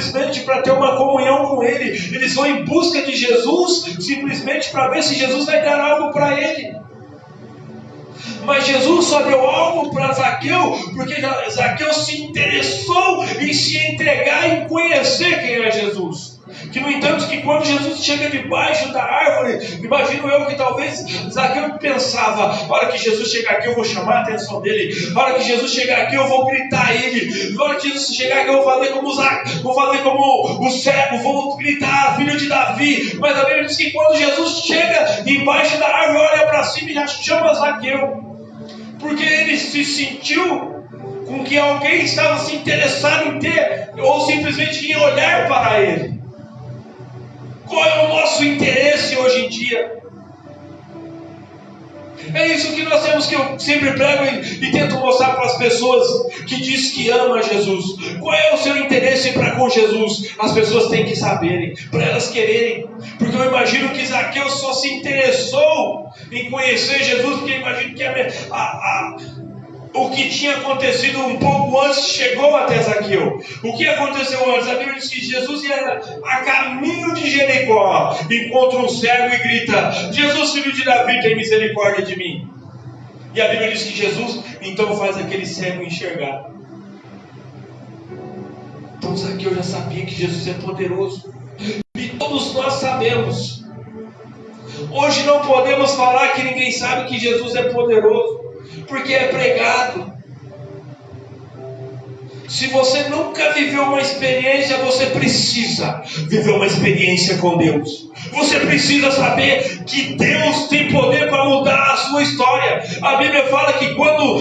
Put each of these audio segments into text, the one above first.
simplesmente para ter uma comunhão com Ele. Eles vão em busca de Jesus simplesmente para ver se Jesus vai dar algo para ele. Mas Jesus só deu algo para Zaqueu porque Zaqueu se interessou em se entregar e conhecer quem é Jesus. Que no entanto, que quando Jesus chega debaixo da árvore, imagino eu que talvez Zaqueu pensava: a hora que Jesus chegar aqui eu vou chamar a atenção dele, a hora que Jesus chegar aqui eu vou gritar a ele, a hora que Jesus chegar aqui eu vou fazer como o cego, vou gritar, filho de Davi. Mas a Bíblia diz que quando Jesus chega embaixo da árvore, olha para cima e já chama Zaqueu, porque ele se sentiu com que alguém estava se interessado em ter, ou simplesmente em olhar para ele. Qual é o nosso interesse hoje em dia? É isso que nós temos, que eu sempre prego e tento mostrar para as pessoas que diz que ama Jesus. Qual é o seu interesse para com Jesus? As pessoas têm que saberem, para elas quererem. Porque eu imagino que Zaqueu só se interessou em conhecer Jesus, porque eu imagino que o que tinha acontecido um pouco antes chegou até Zaqueu. O que aconteceu antes? A Bíblia diz que Jesus ia a caminho de Jericó, encontra um cego e grita: Jesus, filho de Davi, tem misericórdia de mim. E a Bíblia diz que Jesus então faz aquele cego enxergar. Então Zaqueu já sabia que Jesus é poderoso. E todos nós sabemos. Hoje não podemos falar que ninguém sabe que Jesus é poderoso, porque é pregado. Se você nunca viveu uma experiência, você precisa viver uma experiência com Deus. Você precisa saber que Deus tem poder para mudar a sua história. A Bíblia fala que quando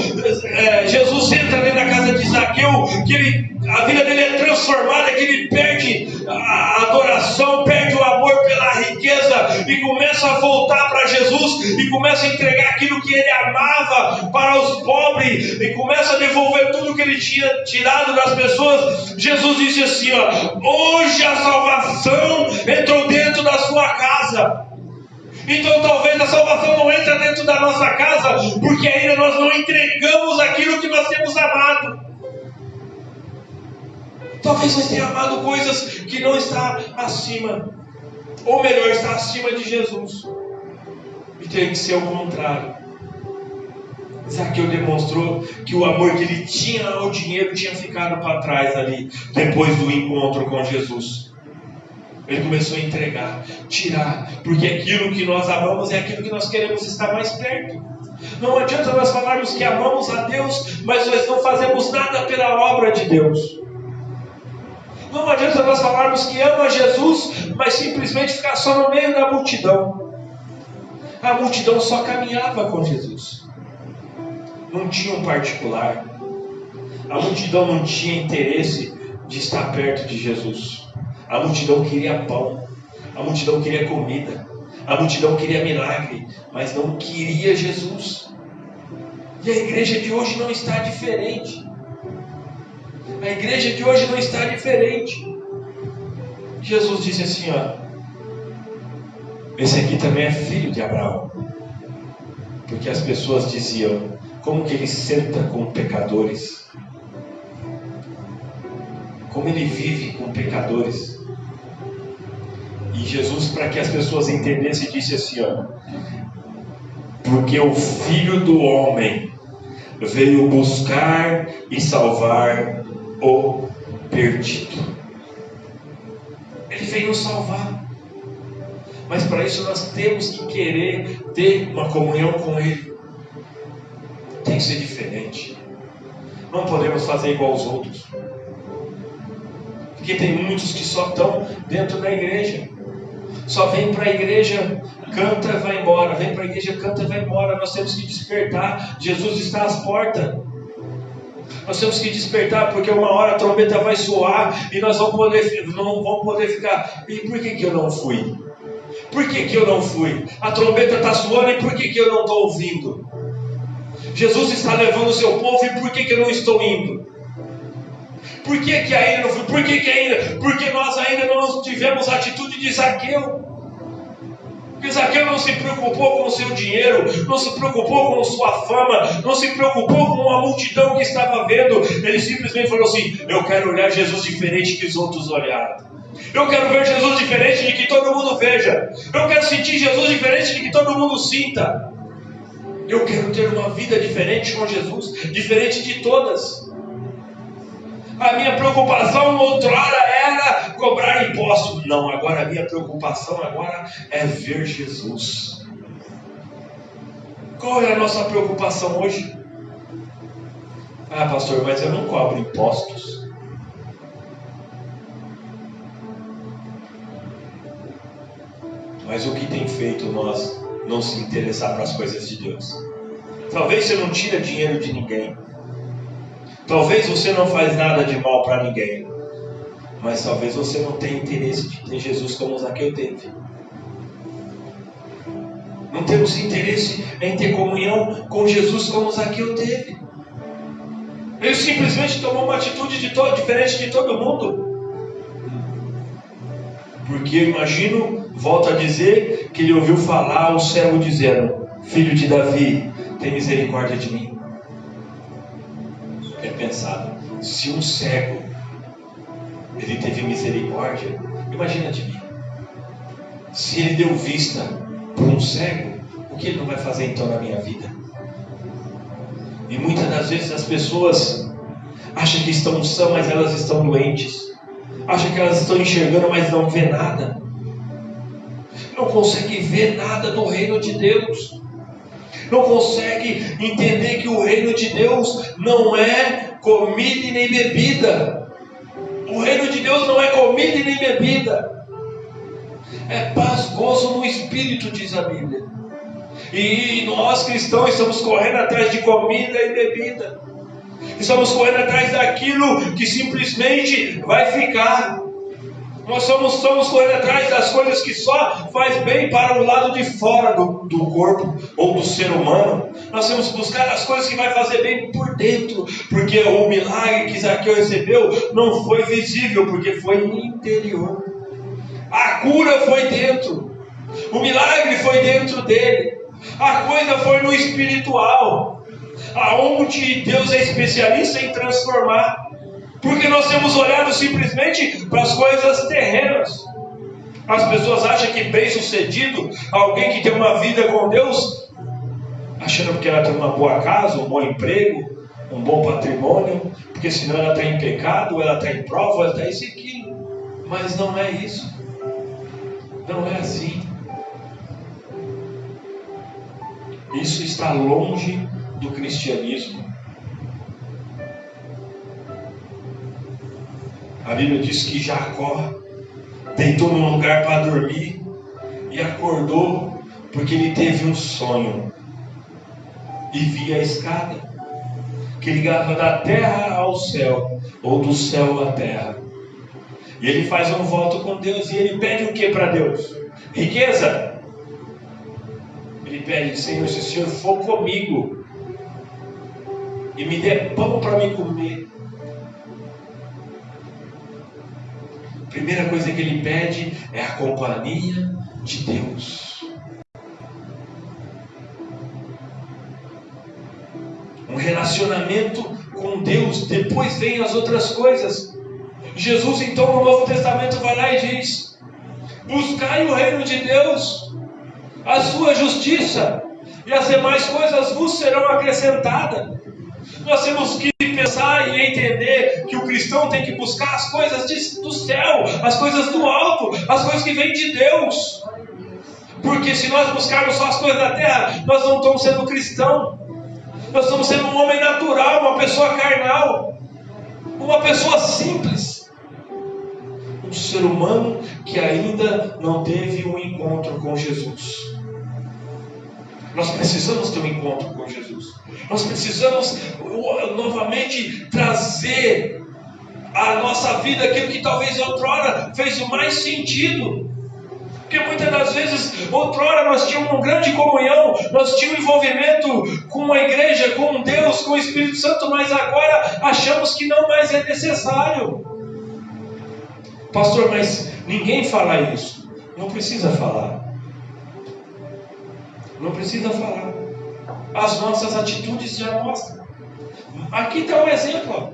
Jesus entra dentro da casa de Zaqueu, que a vida dele é transformada, que ele perde a adoração, perde o amor pela riqueza e começa a voltar para Jesus e começa a entregar aquilo que ele amava para os pobres e começa a devolver tudo que ele tinha tirado das pessoas. Jesus disse assim: hoje a salvação entrou dentro da sua casa. Então talvez a salvação não entre dentro da nossa casa porque ainda nós não entregamos aquilo que nós temos amado. Talvez nós tenha amado coisas que não está acima, ou melhor, está acima de Jesus. E tem que ser o contrário. Zaqueu demonstrou que o amor que ele tinha ao dinheiro tinha ficado para trás ali, depois do encontro com Jesus. Ele começou a entregar, tirar, porque aquilo que nós amamos é aquilo que nós queremos estar mais perto. Não adianta nós falarmos que amamos a Deus, mas nós não fazemos nada pela obra de Deus. Não adianta nós falarmos que ama Jesus, mas simplesmente ficar só no meio da multidão. A multidão só caminhava com Jesus. Não tinha um particular. A multidão não tinha interesse de estar perto de Jesus. A multidão queria pão. A multidão queria comida. A multidão queria milagre, mas não queria Jesus. E a igreja de hoje não está diferente. A igreja de hoje não está diferente. Jesus disse assim: esse aqui também é filho de Abraão. Porque as pessoas diziam: como que ele senta com pecadores? Como ele vive com pecadores? E Jesus, para que as pessoas entendessem, disse assim: porque o Filho do Homem veio buscar e salvar o perdido. Ele veio nos salvar. Mas para isso nós temos que querer ter uma comunhão com Ele. Tem que ser diferente. Não podemos fazer igual aos outros. Porque tem muitos que só estão dentro da igreja. Só vem para a igreja, canta e vai embora. Vem para a igreja, canta e vai embora. Nós temos que despertar. Jesus está às portas. Nós temos que despertar, porque uma hora a trombeta vai soar e nós não vamos poder ficar. E por que eu não fui? Por que eu não fui? A trombeta está soando e por que eu não estou ouvindo? Jesus está levando o seu povo e por que eu não estou indo? Por que ainda não fui? Por que ainda? Porque nós ainda não tivemos a atitude de Zaqueu. Porque Zaqueu não se preocupou com o seu dinheiro, não se preocupou com sua fama, não se preocupou com a multidão que estava vendo. Ele simplesmente falou assim: eu quero olhar Jesus diferente que os outros olharam. Eu quero ver Jesus diferente de que todo mundo veja. Eu quero sentir Jesus diferente de que todo mundo sinta. Eu quero ter uma vida diferente com Jesus, diferente de todas. A minha preocupação outrora era cobrar imposto. Não, agora a minha preocupação agora é ver Jesus. Qual é a nossa preocupação hoje? Ah, pastor, mas eu não cobro impostos. Mas o que tem feito nós não se interessar para as coisas de Deus? Talvez você não tira dinheiro de ninguém. Talvez você não faz nada de mal para ninguém. Mas talvez você não tenha interesse de ter Jesus como Zaqueu teve. Não temos interesse em ter comunhão com Jesus como Zaqueu teve. Ele simplesmente tomou uma atitude diferente de todo mundo. Porque eu imagino, volto a dizer, que ele ouviu falar o cego dizendo: filho de Davi, tem misericórdia de mim. É pensado, se um cego ele teve misericórdia, imagina de mim. Se ele deu vista para um cego, o que ele não vai fazer então na minha vida? E muitas das vezes as pessoas acham que estão sãs, mas elas estão doentes. Acham que elas estão enxergando, mas não vê nada. Não consegue ver nada do reino de Deus. Não consegue entender que o reino de Deus não é comida e nem bebida. O reino de Deus não é comida e nem bebida. É paz, gozo no Espírito, diz a Bíblia. E nós cristãos estamos correndo atrás de comida e bebida. Estamos correndo atrás daquilo que simplesmente vai ficar. Nós estamos correndo atrás das coisas que só faz bem para o lado de fora do corpo ou do ser humano. Nós temos que buscar as coisas que vai fazer bem por dentro. Porque o milagre que Zaqueu recebeu não foi visível, porque foi interior. A cura foi dentro. O milagre foi dentro dele. A coisa foi no espiritual. Aonde Deus é especialista em transformar. Porque nós temos olhado simplesmente para as coisas terrenas. As pessoas acham que bem sucedido, alguém que tem uma vida com Deus, achando que ela tem uma boa casa, um bom emprego, um bom patrimônio, porque senão ela está em pecado, ela está em prova, ela está isso e aquilo. Mas não é isso. Não é assim. Isso está longe do cristianismo. A Bíblia diz que Jacó deitou num lugar para dormir e acordou porque ele teve um sonho e via a escada que ligava da terra ao céu ou do céu à terra. E ele faz um voto com Deus e ele pede o que para Deus? Riqueza. Ele pede: Senhor, se o Senhor for comigo e me der pão para me comer. A primeira coisa que ele pede é a companhia de Deus. Um relacionamento com Deus. Depois vem as outras coisas. Jesus então no Novo Testamento vai lá e diz: buscai o reino de Deus, a sua justiça, e as demais coisas vos serão acrescentadas. Nós temos que pensar e entender que o cristão tem que buscar as coisas do céu, as coisas do alto, as coisas que vêm de Deus. Porque se nós buscarmos só as coisas da terra, nós não estamos sendo cristão. Nós estamos sendo um homem natural, uma pessoa carnal, uma pessoa simples. Um ser humano que ainda não teve um encontro com Jesus. Nós precisamos ter um encontro com Jesus. Nós precisamos novamente trazer à nossa vida aquilo que talvez outrora fez o mais sentido. Porque muitas das vezes, outrora nós tínhamos uma grande comunhão, nós tínhamos envolvimento com a igreja, com Deus, com o Espírito Santo, mas agora achamos que não mais é necessário. Pastor, mas ninguém fala isso. Não precisa falar. Não precisa falar. As nossas atitudes já mostram. Aqui está um exemplo. Ó.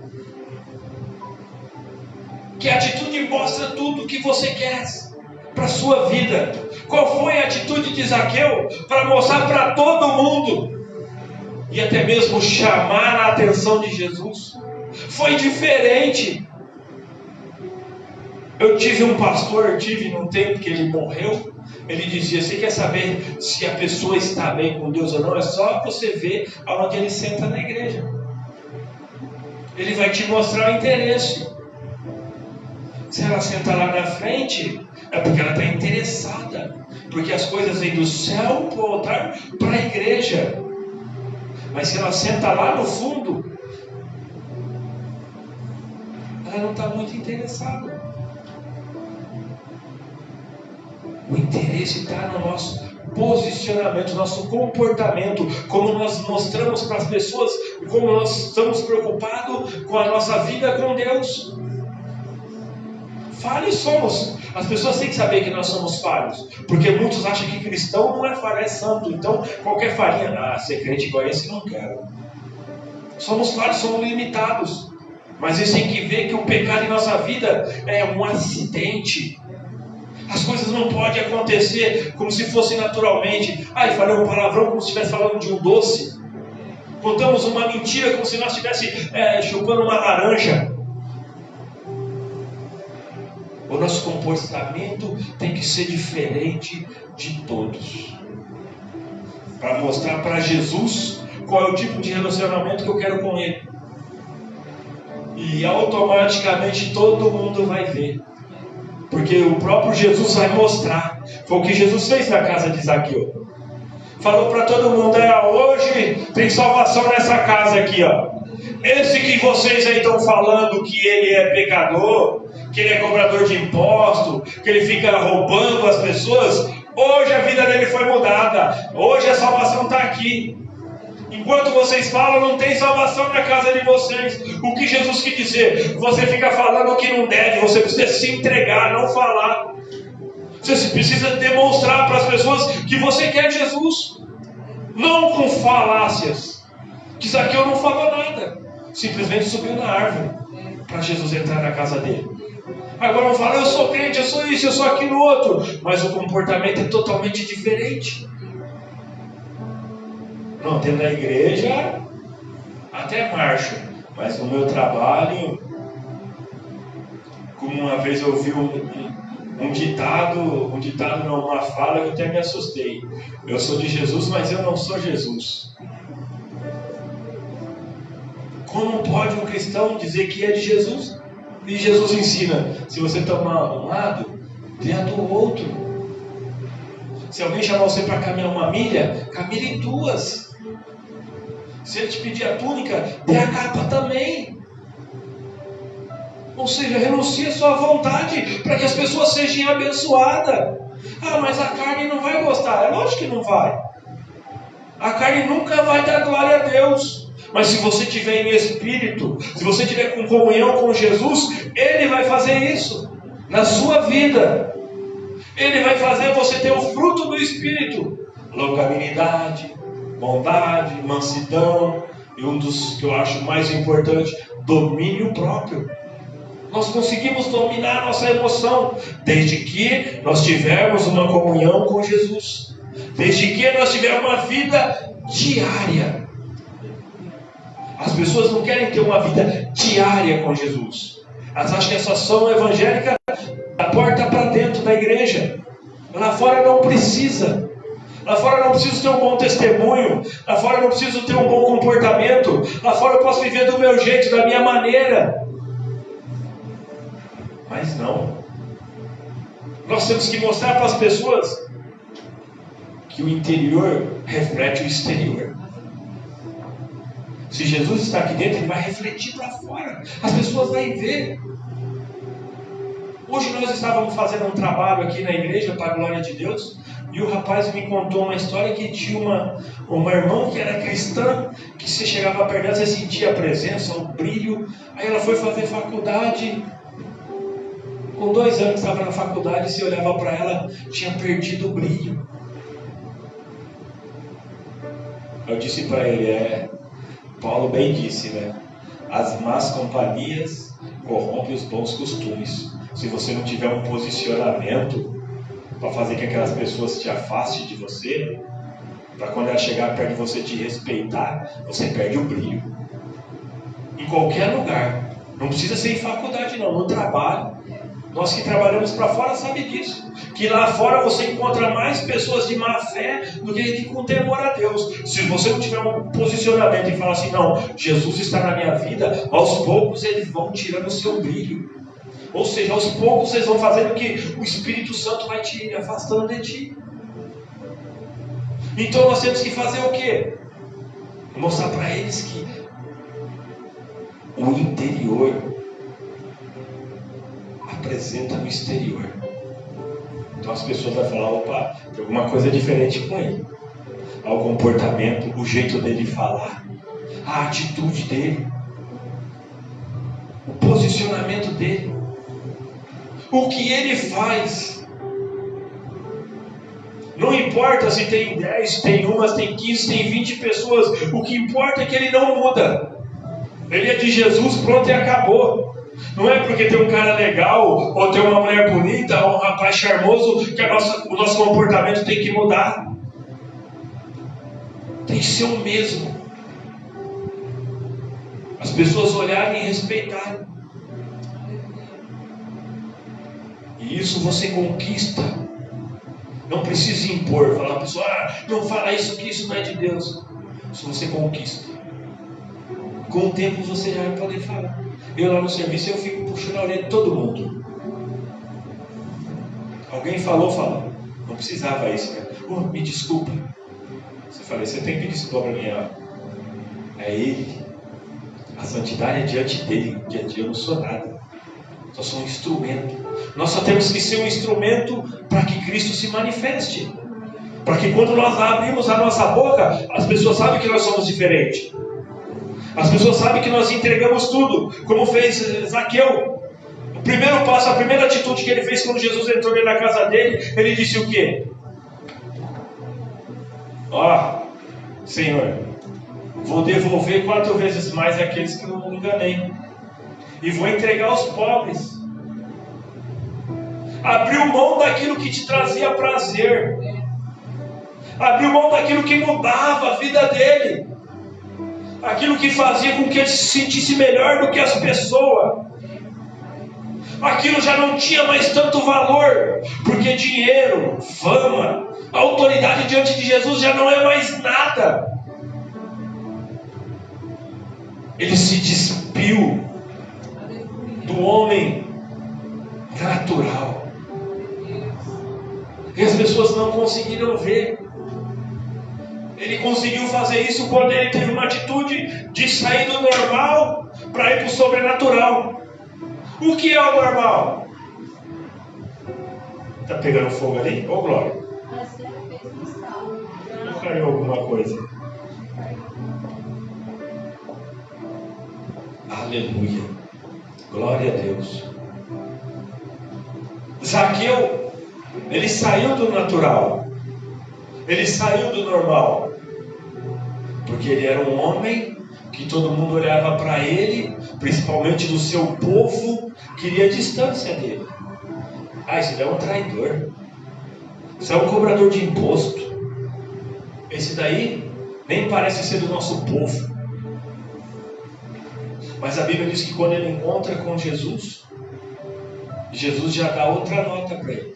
Que a atitude mostra tudo o que você quer para a sua vida. Qual foi a atitude de Zaqueu para mostrar para todo mundo? E até mesmo chamar a atenção de Jesus. Foi diferente. Eu tive um pastor, num tempo que ele morreu. Ele dizia, você quer saber se a pessoa está bem com Deus ou não? É só você ver aonde ele senta na igreja. Ele vai te mostrar o interesse. Se ela senta lá na frente, é porque ela está interessada. Porque as coisas vêm do céu para o altar, para a igreja. Mas se ela senta lá no fundo, ela não está muito interessada. O interesse está no nosso posicionamento, nosso comportamento, como nós mostramos para as pessoas, como nós estamos preocupados com a nossa vida com Deus. Falhos somos. As pessoas têm que saber que nós somos falhos, porque muitos acham que cristão não é falho, é santo. Então qualquer falhinha, ser crente igual esse não quero. Somos falhos, somos limitados, mas eles têm que ver que o pecado em nossa vida é um acidente. As coisas não podem acontecer como se fosse naturalmente. Falei um palavrão como se estivesse falando de um doce. Contamos uma mentira como se nós estivéssemos chupando uma laranja. O nosso comportamento tem que ser diferente de todos. Para mostrar para Jesus qual é o tipo de relacionamento que eu quero com Ele. E automaticamente todo mundo vai ver. Porque o próprio Jesus vai mostrar. Foi o que Jesus fez na casa de Zaqueu. Falou para todo mundo, hoje tem salvação nessa casa aqui, ó. Esse que vocês aí estão falando que ele é pecador, que ele é cobrador de impostos, que ele fica roubando as pessoas, hoje a vida dele foi mudada. Hoje a salvação está aqui. Enquanto vocês falam, não tem salvação na casa de vocês. O que Jesus quis dizer? Você fica falando o que não deve, você precisa se entregar, não falar. Você precisa demonstrar para as pessoas que você quer Jesus. Não com falácias. Que Zaqueu não falou nada. Simplesmente subiu na árvore para Jesus entrar na casa dele. Agora não fala, eu sou crente, eu sou isso, eu sou aquilo outro. Mas o comportamento é totalmente diferente. Não, dentro da igreja até marcho, mas no meu trabalho, como uma vez eu ouvi um ditado não, uma fala que eu até me assustei. Eu sou de Jesus, mas eu não sou Jesus. Como pode um cristão dizer que é de Jesus? E Jesus ensina, se você tomar um lado, venha do outro. Se alguém chamar você para caminhar uma milha, caminhe em 2. Se ele te pedir a túnica, dê a capa também. Ou seja, renuncie a sua vontade para que as pessoas sejam abençoadas. Mas a carne não vai gostar. É lógico que não vai. A carne nunca vai dar glória a Deus. Mas se você tiver em espírito, se você tiver com comunhão com Jesus, Ele vai fazer isso na sua vida. Ele vai fazer você ter o fruto do Espírito. Longanimidade, bondade, mansidão. E um dos que eu acho mais importante, domínio próprio. Nós conseguimos dominar a nossa emoção, desde que nós tivermos uma comunhão com Jesus. Desde que nós tivermos uma vida diária. As pessoas não querem ter uma vida diária com Jesus. Elas acham que essa ação evangélica da porta para dentro da igreja. Lá fora não precisa. Lá fora não preciso ter um bom testemunho. Lá fora não preciso ter um bom comportamento. Lá fora eu posso viver do meu jeito, da minha maneira. Mas não. Nós temos que mostrar para as pessoas que o interior reflete o exterior. Se Jesus está aqui dentro, Ele vai refletir para fora. As pessoas vão ver. Hoje nós estávamos fazendo um trabalho aqui na igreja, para a glória de Deus, e o rapaz me contou uma história que tinha uma irmã que era cristã, que se chegava perto dela, você sentia a presença, o brilho. Aí ela foi fazer faculdade. Com 2 anos que estava na faculdade, se olhava para ela, tinha perdido o brilho. Eu disse para ele, Paulo bem disse, né? As más companhias corrompem os bons costumes. Se você não tiver um posicionamento para fazer que aquelas pessoas te afastem de você, para quando ela chegar perto de você te respeitar, você perde o brilho. Em qualquer lugar. Não precisa ser em faculdade não, no trabalho. Nós que trabalhamos para fora sabem disso. Que lá fora você encontra mais pessoas de má fé do que com temor a Deus. Se você não tiver um posicionamento e falar assim, não, Jesus está na minha vida, aos poucos eles vão tirando o seu brilho. Ou seja, aos poucos eles vão fazendo que o Espírito Santo vai te afastando de ti. Então nós temos que fazer o quê? Mostrar para eles que o interior apresenta o exterior. Então as pessoas vão falar, opa, tem alguma coisa diferente com ele. O comportamento, o jeito dele falar, a atitude dele, o posicionamento dele, o que ele faz. Não importa se tem 10, se tem 1, se tem 15, se tem 20 pessoas, o que importa é que ele não muda. Ele é de Jesus, pronto e acabou. Não é porque tem um cara legal, ou tem uma mulher bonita, ou um rapaz charmoso, que o nosso comportamento tem que mudar. Tem que ser o mesmo. As pessoas olharem e respeitarem. E isso você conquista. Não precisa impor, falar para a pessoa, não fala isso, que isso não é de Deus. Isso você conquista. Com o tempo você já vai poder falar. Eu lá no serviço eu fico puxando a orelha de todo mundo. Alguém falou. Não precisava isso, cara. Me desculpa. Você falou, você tem que pedir desculpa para mim. É ele. A santidade é diante dele. Dia a dia eu não sou nada. Só sou um instrumento. Nós só temos que ser um instrumento para que Cristo se manifeste. Para que quando nós abrimos a nossa boca, as pessoas sabem que nós somos diferentes. As pessoas sabem que nós entregamos tudo, como fez Zaqueu. O primeiro passo, a primeira atitude que ele fez quando Jesus entrou dentro da casa dele, ele disse o quê? Senhor, vou devolver 4 vezes mais àqueles que eu não enganei. E vou entregar aos pobres. Abriu mão daquilo que te trazia prazer. Abriu mão daquilo que mudava a vida dele. Aquilo que fazia com que ele se sentisse melhor do que as pessoas. Aquilo já não tinha mais tanto valor, porque dinheiro, fama, autoridade diante de Jesus já não é mais nada. Ele se despiu do homem natural. E as pessoas não conseguiram ver. Ele conseguiu fazer isso quando ele teve uma atitude de sair do normal para ir para o sobrenatural. O que é o normal? Está pegando fogo ali? Ô glória! Não caiu alguma coisa? Aleluia! Glória a Deus! Zaqueu, ele saiu do natural. Ele saiu do normal. Porque ele era um homem que todo mundo olhava para ele, principalmente do seu povo, queria distância dele. Esse daí é um traidor. Esse é um cobrador de imposto. Esse daí nem parece ser do nosso povo. Mas a Bíblia diz que quando ele encontra com Jesus, Jesus já dá outra nota para ele.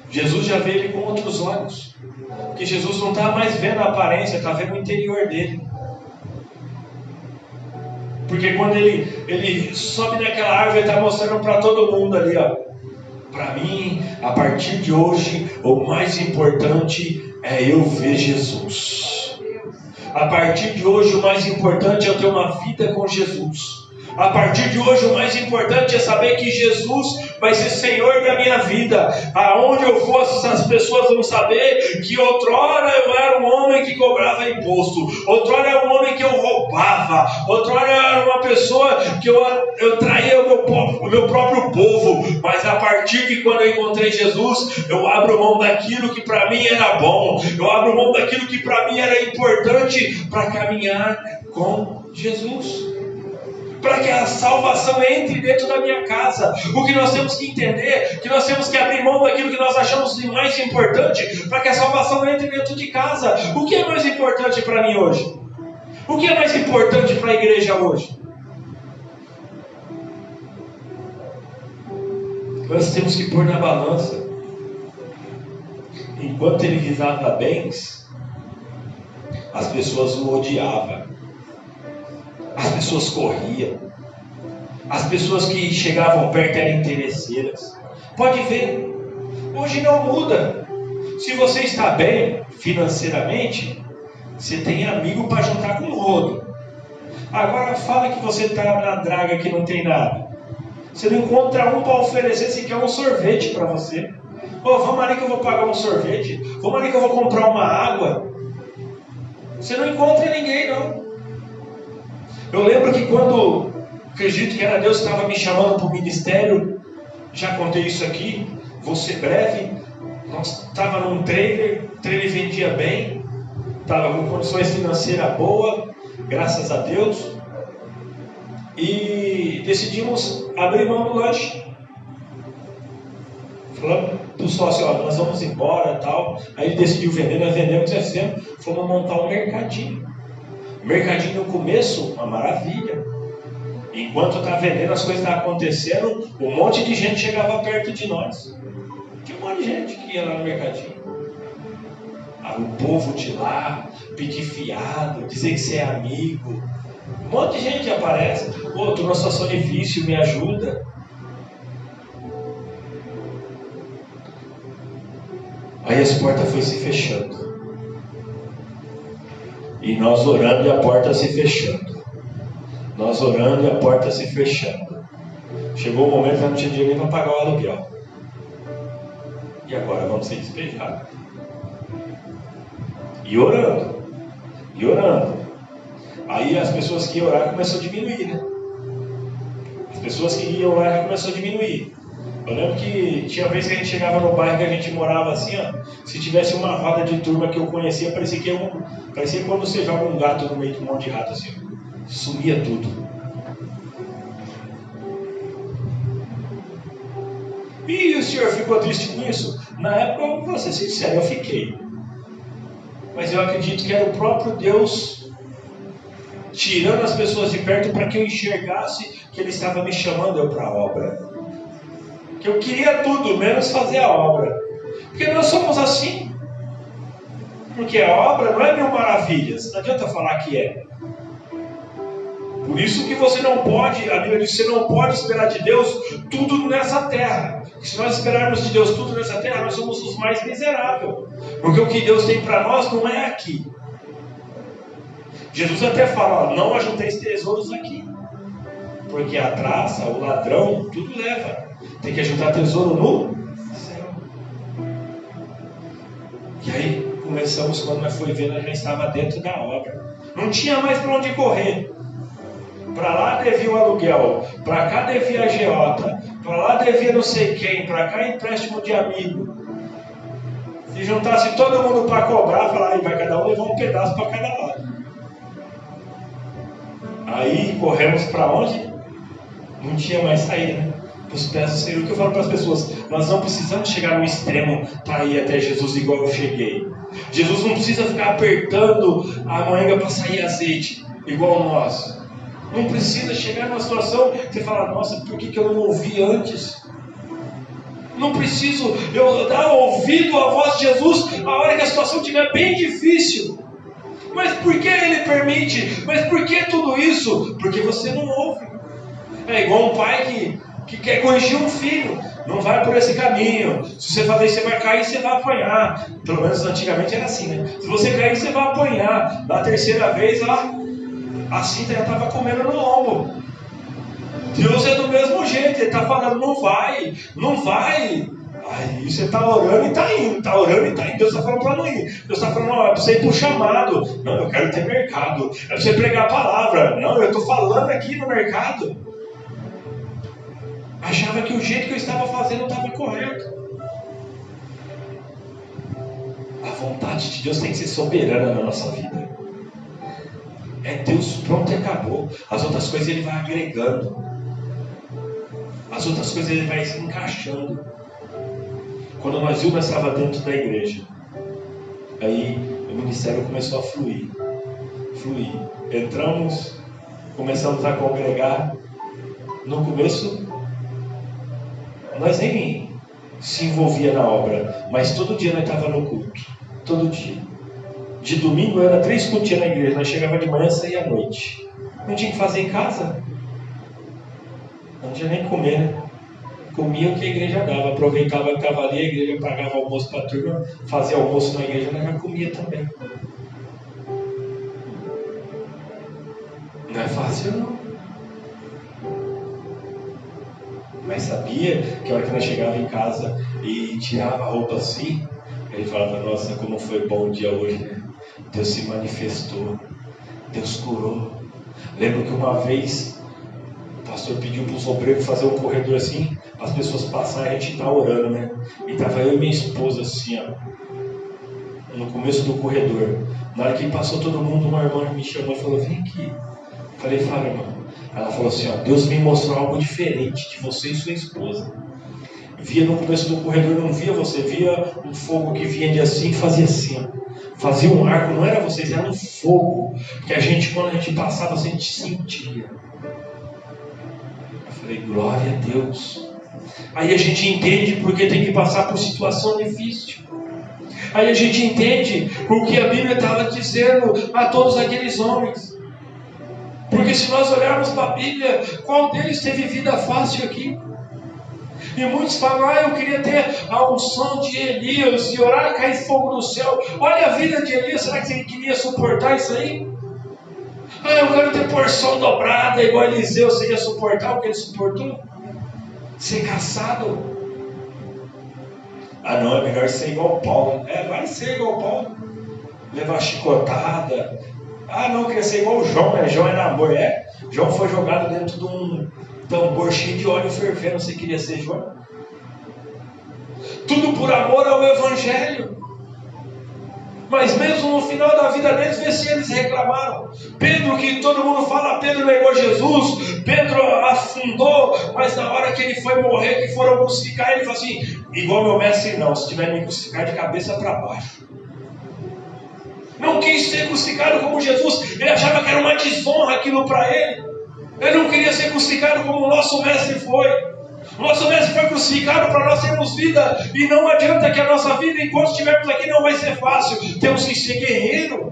Jesus já vê ele com outros olhos. Porque Jesus não está mais vendo a aparência, está vendo o interior dele. Porque quando ele sobe naquela árvore, ele está mostrando para todo mundo ali, para mim, a partir de hoje, o mais importante é eu ver Jesus. A partir de hoje, o mais importante é eu ter uma vida com Jesus. A partir de hoje, o mais importante é saber que Jesus vai ser Senhor da minha vida. Aonde eu for, as pessoas vão saber que outrora eu era um homem que cobrava imposto, outrora eu era um homem que eu roubava, outrora eu era uma pessoa que eu traía o meu próprio povo. Mas a partir de quando eu encontrei Jesus, eu abro mão daquilo que para mim era bom, eu abro mão daquilo que para mim era importante para caminhar com Jesus, para que a salvação entre dentro da minha casa. O que nós temos que entender, que nós temos que abrir mão daquilo que nós achamos de mais importante, para que a salvação entre dentro de casa. O que é mais importante para mim hoje? O que é mais importante para a igreja hoje? Nós temos que pôr na balança. Enquanto ele visava bens, as pessoas o odiavam. As pessoas corriam. As pessoas que chegavam perto eram interesseiras. Pode ver, hoje não muda. Se você está bem financeiramente, você tem amigo para juntar com o rodo. Agora fala que você está na draga que não tem nada. Você não encontra um para oferecer sequer um sorvete para você. Vamos ali que eu vou pagar um sorvete. Vamos ali que eu vou comprar uma água. Você não encontra ninguém, não. Eu lembro que quando, acredito que era Deus que estava me chamando para o ministério, já contei isso aqui, vou ser breve. Nós estávamos num trailer, o trailer vendia bem, estava com condições financeiras boas, graças a Deus, e decidimos abrir mão do lanche. Falamos para o sócio, nós vamos embora e tal. Aí ele decidiu vender, nós vendemos, nós fizemos, fomos montar um mercadinho. Mercadinho no começo, uma maravilha. Enquanto estava vendendo, as coisas estavam acontecendo, um monte de gente chegava perto de nós. Tinha um monte de gente que ia lá no mercadinho. O povo de lá, pedir fiado, dizer que você é amigo. Um monte de gente aparece. Estou numa situação difícil, me ajuda. Aí as portas foram se fechando. E nós orando e a porta se fechando. Nós orando e a porta se fechando. Chegou o momento que não tinha dinheiro nem para pagar o aluguel. E agora vamos ser despejados. E orando. E orando. Aí as pessoas que iam orar começou a diminuir, né? As pessoas que iam orar começou a diminuir. Eu lembro que tinha vez que a gente chegava no bairro que a gente morava assim, se tivesse uma roda de turma que eu conhecia, parecia quando você joga um gato no meio de um monte de rato assim, sumia tudo. E o senhor ficou triste com isso? Na época, eu vou ser sincero, eu fiquei. Mas eu acredito que era o próprio Deus tirando as pessoas de perto para que eu enxergasse que Ele estava me chamando para a obra. Que eu queria tudo, menos fazer a obra. Porque nós somos assim. Porque a obra não é mil maravilhas. Não adianta falar que é. Por isso que você não pode, a Bíblia diz que você não pode esperar de Deus tudo nessa terra. E se nós esperarmos de Deus tudo nessa terra, nós somos os mais miseráveis. Porque o que Deus tem para nós não é aqui. Jesus até fala, não ajunteis tesouros aqui. Porque a traça, o ladrão, tudo leva. Tem que ajuntar tesouro no céu. E aí começamos, quando nós foi ver, nós já estava dentro da obra. Não tinha mais para onde correr. Para lá devia o aluguel, para cá devia a agiota, para lá devia não sei quem, para cá empréstimo de amigo. Se juntasse todo mundo para cobrar, falar, aí vai cada um levar um pedaço para cada lado. Aí corremos para onde? Não tinha mais saída, né? Os pés do Senhor. O que eu falo para as pessoas? Nós não precisamos chegar no extremo para ir até Jesus igual eu cheguei. Jesus não precisa ficar apertando a manga para sair azeite igual nós. Não precisa chegar numa situação que você fala, nossa, por que eu não ouvi antes? Não preciso eu dar ouvido à voz de Jesus a hora que a situação estiver bem difícil. Mas por que Ele permite? Mas por que tudo isso? Porque você não ouve. É igual um pai que quer corrigir um filho. Não vai por esse caminho. Se você fazer isso, você vai cair e você vai apanhar. Pelo menos antigamente era assim, né? Se você cair, você vai apanhar. Na terceira vez, a cinta já estava comendo no ombro. Deus é do mesmo jeito, Ele está falando, não vai, não vai. Aí você está orando e está indo, está orando e está indo. Deus está falando para não ir. Deus está falando, é para você ir para o chamado. Não, eu quero ter mercado. É para você pregar a palavra. Não, eu estou falando aqui no mercado. Achava que o jeito que eu estava fazendo estava correto. A vontade de Deus tem que ser soberana na nossa vida. É Deus, pronto e acabou. As outras coisas Ele vai agregando. As outras coisas Ele vai se encaixando. Quando nós vimos, nós estávamos dentro da igreja. Aí o ministério começou a fluir. Entramos, começamos a congregar. No começo, nós nem se envolvia na obra, mas todo dia nós estávamos no culto. Todo dia. De domingo era 3 cultos na igreja. Nós chegava de manhã e saía à noite. Não tinha que fazer em casa. Não tinha nem que comer, né? Comia o que a igreja dava, aproveitava que estava ali, a igreja pagava almoço para a turma, fazia almoço na igreja, mas já comia também. Não é fácil não. Mas sabia que a hora que nós chegava em casa e tirava a roupa assim, ele falava, nossa, como foi bom o dia hoje, né? Deus se manifestou, Deus curou. Lembro que uma vez o pastor pediu para os obreiros fazer um corredor assim, para as pessoas passarem, a gente está orando, né? E estava eu e minha esposa assim, ó, no começo do corredor. Na hora que passou todo mundo, uma irmã me chamou e falou, vem aqui. Eu falei, fala, irmã. Ela falou assim, ó, Deus me mostrou algo diferente de você e sua esposa. Via no começo do corredor, não via você, via um fogo que vinha de assim e fazia assim, ó. Fazia um arco, não era vocês, era um fogo. Que a gente, quando a gente passava, a gente sentia. Eu falei, glória a Deus. Aí a gente entende porque tem que passar por situação difícil. Aí a gente entende porque a Bíblia estava dizendo a todos aqueles homens. Porque se nós olharmos para a Bíblia, qual deles teve vida fácil aqui? E muitos falam, eu queria ter a unção de Elias e orar e cair fogo do céu. Olha a vida de Elias, será que ele queria suportar isso aí? Eu quero ter porção dobrada, igual Eliseu, você ia suportar o que ele suportou? Ser caçado? Não, é melhor ser igual Paulo. Vai ser igual Paulo. Levar chicotada. Não, eu queria ser igual o João, né? João é namoro. João foi jogado dentro de um tambor cheio de óleo fervendo. Você queria ser João? Tudo por amor ao Evangelho. Mas mesmo no final da vida deles, vê se eles reclamaram. Pedro, que todo mundo fala, Pedro negou Jesus, Pedro afundou, mas na hora que ele foi morrer, que foram crucificar, ele falou assim, igual meu mestre não, se tiver me crucificar de cabeça para baixo. Não quis ser crucificado como Jesus, ele achava que era uma desonra aquilo para ele. Ele não queria ser crucificado como o nosso mestre foi. O nosso mestre foi crucificado para nós termos vida. E não adianta que a nossa vida, enquanto estivermos aqui, não vai ser fácil. Temos que ser guerreiro.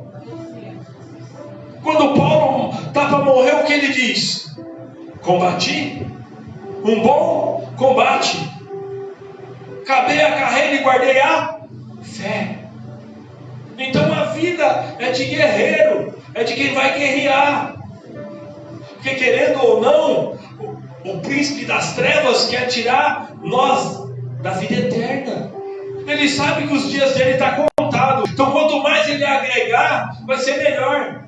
Quando Paulo está para morrer, o que ele diz? Combati um bom combate. Acabei a carreira e guardei a fé. Então a vida é de guerreiro. É de quem vai guerrear. Porque querendo ou não, o príncipe das trevas quer tirar nós da vida eterna. Ele sabe que os dias dele estão contados. Então quanto mais ele agregar, vai ser melhor.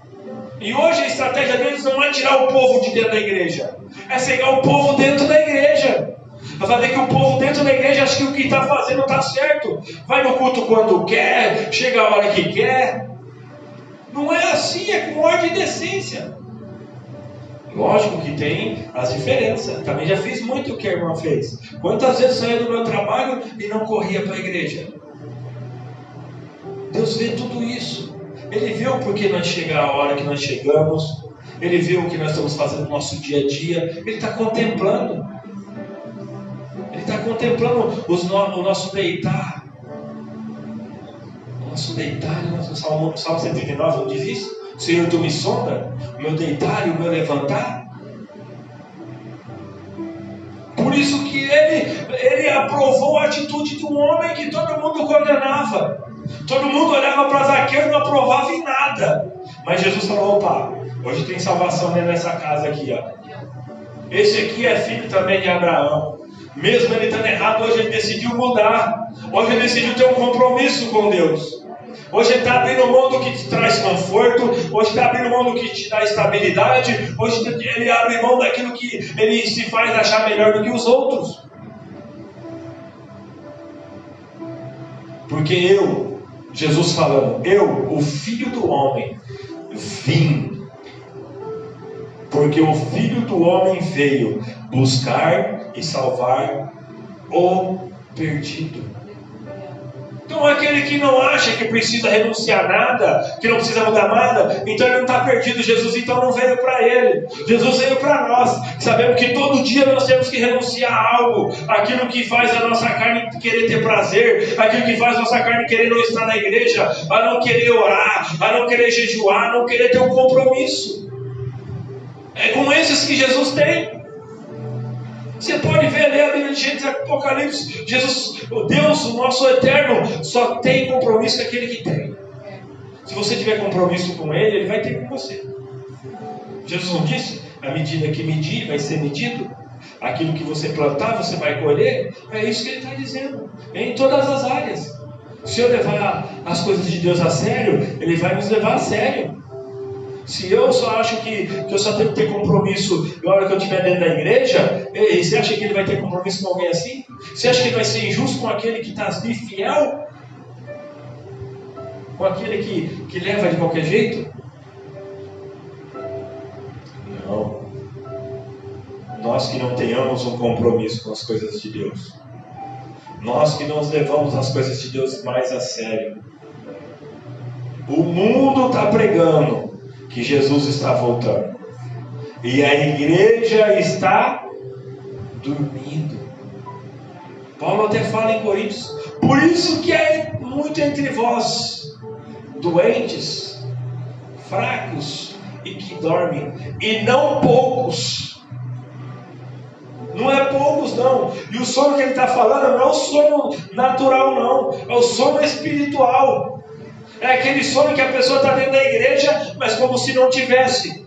E hoje a estratégia deles não é tirar o povo de dentro da igreja. É cegar o povo dentro da igreja. Vai fazer que o povo dentro da igreja ache que o que está fazendo está certo. Vai no culto quando quer, chega a hora que quer. Não é assim, é com ordem e decência. Lógico que tem as diferenças. Também já fiz muito o que a irmã fez. Quantas vezes saía do meu trabalho e não corria para a igreja? Deus vê tudo isso. Ele vê o porquê nós chegamos a hora que nós chegamos. Ele vê o que nós estamos fazendo no nosso dia a dia. Ele está contemplando. Ele está contemplando o nosso deitar. O nosso deitar, o nosso Salmo 139 não diz isso? Senhor, tu me sonda, o meu deitar e o meu levantar. Por isso que ele aprovou a atitude de um homem que todo mundo condenava. Todo mundo olhava para Zaqueu e não aprovava em nada. Mas Jesus falou, opa, hoje tem salvação nessa casa aqui, ó. Esse aqui é filho também de Abraão. Mesmo ele estando errado, hoje ele decidiu mudar. Hoje ele decidiu ter um compromisso com Deus. Hoje ele está abrindo mão do que te traz conforto. Hoje está abrindo mão do que te dá estabilidade. Hoje ele abre mão daquilo que ele se faz achar melhor do que os outros. Porque eu, Jesus falando, eu, o Filho do Homem, vim. Porque o Filho do Homem veio buscar e salvar o perdido. Então aquele que não acha que precisa renunciar a nada, que não precisa mudar nada, então ele não está perdido. Jesus então não veio para ele. Jesus veio para nós. Sabemos que todo dia nós temos que renunciar a algo. Aquilo que faz a nossa carne querer ter prazer, aquilo que faz a nossa carne querer não estar na igreja, a não querer orar, a não querer jejuar, a não querer ter um compromisso. É com esses que Jesus tem. Você pode ver ali a Bíblia de Gênesis, Apocalipse. Jesus, o Deus, o nosso eterno, só tem compromisso com aquele que tem. Se você tiver compromisso com Ele, Ele vai ter com você. Jesus não disse? À medida que medir, vai ser medido. Aquilo que você plantar, você vai colher. É isso que Ele está dizendo. Em todas as áreas. Se eu levar as coisas de Deus a sério, Ele vai nos levar a sério. Se eu só acho que eu só tenho que ter compromisso na hora que eu estiver dentro da igreja, e você acha que ele vai ter compromisso com alguém assim? Você acha que ele vai ser injusto com aquele que está ali fiel? Com aquele que leva de qualquer jeito? Não. Nós que não tenhamos um compromisso com as coisas de Deus, nós que não levamos as coisas de Deus mais a sério, o mundo está pregando que Jesus está voltando. E a igreja está dormindo. Paulo até fala em Coríntios. Por isso que há muito entre vós doentes, fracos e que dormem. E não poucos. Não é poucos não. E o sono que ele está falando não é o sono natural não. É o sono espiritual. É aquele sono que a pessoa está dentro da igreja, mas como se não tivesse.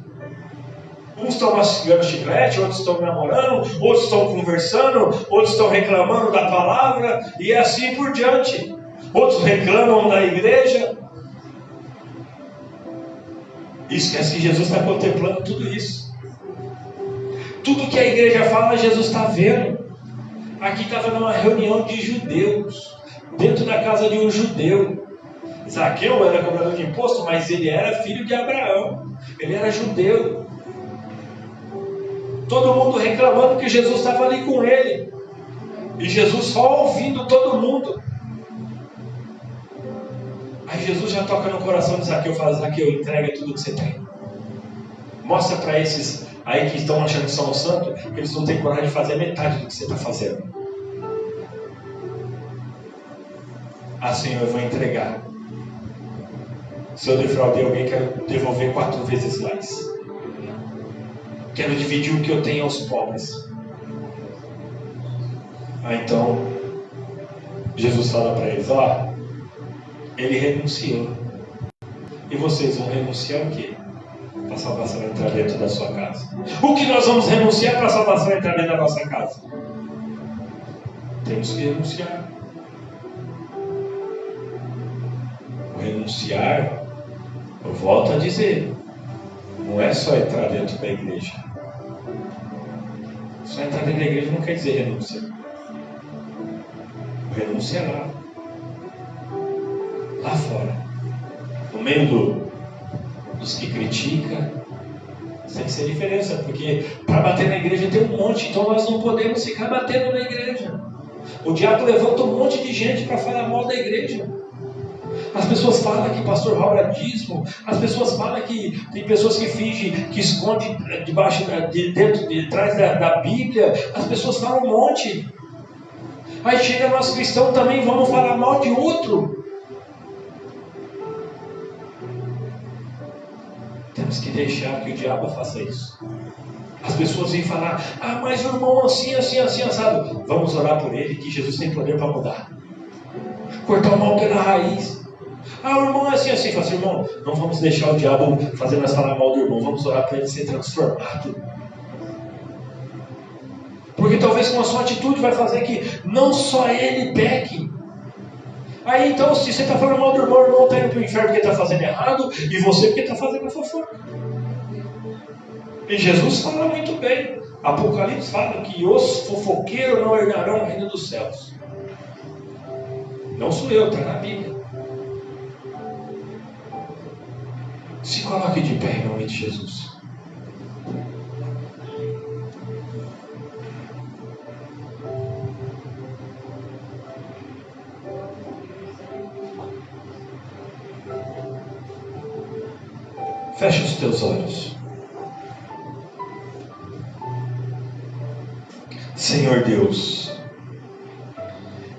Uns estão mastigando chiclete, outros estão namorando, outros estão conversando, outros estão reclamando da palavra, e assim por diante. Outros reclamam da igreja. Esquece que Jesus está contemplando tudo isso. Tudo que a igreja fala, Jesus está vendo. Aqui estava numa reunião de judeus, dentro da casa de um judeu. Zaqueu era cobrador de imposto, mas ele era filho de Abraão. Ele era judeu. Todo mundo reclamando que Jesus estava ali com ele. E Jesus só ouvindo todo mundo. Aí Jesus já toca no coração de Zaqueu e fala: Zaqueu, entrega tudo que você tem. Mostra para esses aí que estão achando que são santos, que eles não têm coragem de fazer metade do que você está fazendo. Ah, Senhor, eu vou entregar. Se eu defraudei alguém, quero devolver 4 vezes mais. Quero dividir o que eu tenho aos pobres. Então, Jesus fala para eles: ó, ele renunciou. E vocês vão renunciar o quê? Para a salvação entrar dentro da sua casa. O que nós vamos renunciar para a salvação entrar dentro da nossa casa? Temos que renunciar. O renunciar, eu volto a dizer, não é só entrar dentro da igreja. Só entrar dentro da igreja não quer dizer renúncia. O renúncia é lá fora, no meio dos que criticam. Tem que ser diferença, porque para bater na igreja tem um monte, então nós não podemos ficar batendo na igreja. O diabo levanta um monte de gente para falar mal da igreja. As pessoas falam que pastor Raul é dízimo. As pessoas falam que tem pessoas que fingem, que esconde debaixo, de trás da Bíblia. As pessoas falam um monte. Aí chega nós cristãos também, vamos falar mal de outro. Temos que deixar que o diabo faça isso. As pessoas vêm falar: ah, mas o irmão assim, assado. Vamos orar por ele, que Jesus tem poder para mudar. Cortar o mal pela raiz. Ah, o irmão é assim. Fala assim: irmão, não vamos deixar o diabo fazer nós falar mal do irmão. Vamos orar para ele ser transformado. Porque talvez com a sua atitude vai fazer que não só ele peque. Aí então, se você está falando mal do irmão, o irmão está indo para o inferno porque está fazendo errado, e você porque está fazendo a fofoca. E Jesus fala muito bem. Apocalipse fala que os fofoqueiros não herdarão o reino dos céus. Não sou eu, está na Bíblia. Se coloque de pé em nome de Jesus. Feche os teus olhos. Senhor Deus,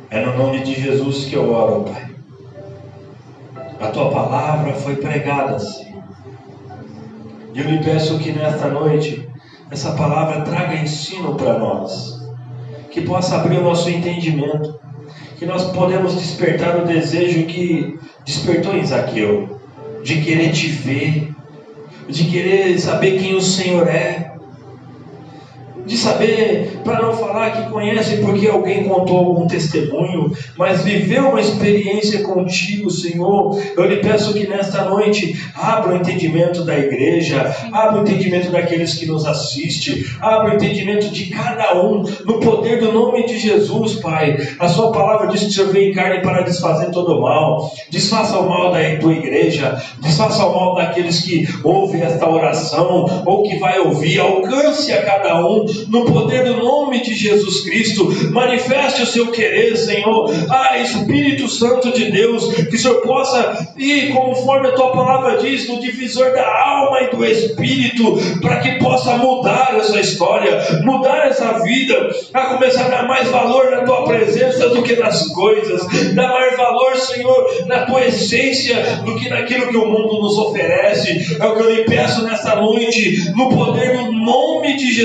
é no nome de Jesus que eu oro, Pai. A Tua palavra foi pregada, Senhor. E eu lhe peço que nesta noite, essa palavra traga ensino para nós. Que possa abrir o nosso entendimento. Que nós podemos despertar o desejo que despertou em Zaqueu. De querer te ver. De querer saber quem o Senhor é. De saber, para não falar que conhece porque alguém contou algum testemunho, mas viveu uma experiência contigo, Senhor. Eu lhe peço que nesta noite abra o entendimento da igreja, abra o entendimento daqueles que nos assistem, abra o entendimento de cada um, no poder do nome de Jesus, Pai. A sua palavra diz que o Senhor veio em carne para desfazer todo o mal. Desfaça o mal da tua igreja, desfaça o mal daqueles que ouvem esta oração, ou que vai ouvir. Alcance a cada um, no poder do nome de Jesus Cristo. Manifeste o seu querer, Senhor. Espírito Santo de Deus, que o Senhor possa ir conforme a tua palavra diz, no divisor da alma e do espírito, para que possa mudar essa história, mudar essa vida, a começar a dar mais valor na tua presença do que nas coisas, dar mais valor, Senhor, na tua essência do que naquilo que o mundo nos oferece. É o que eu lhe peço nesta noite, no poder do nome de Jesus.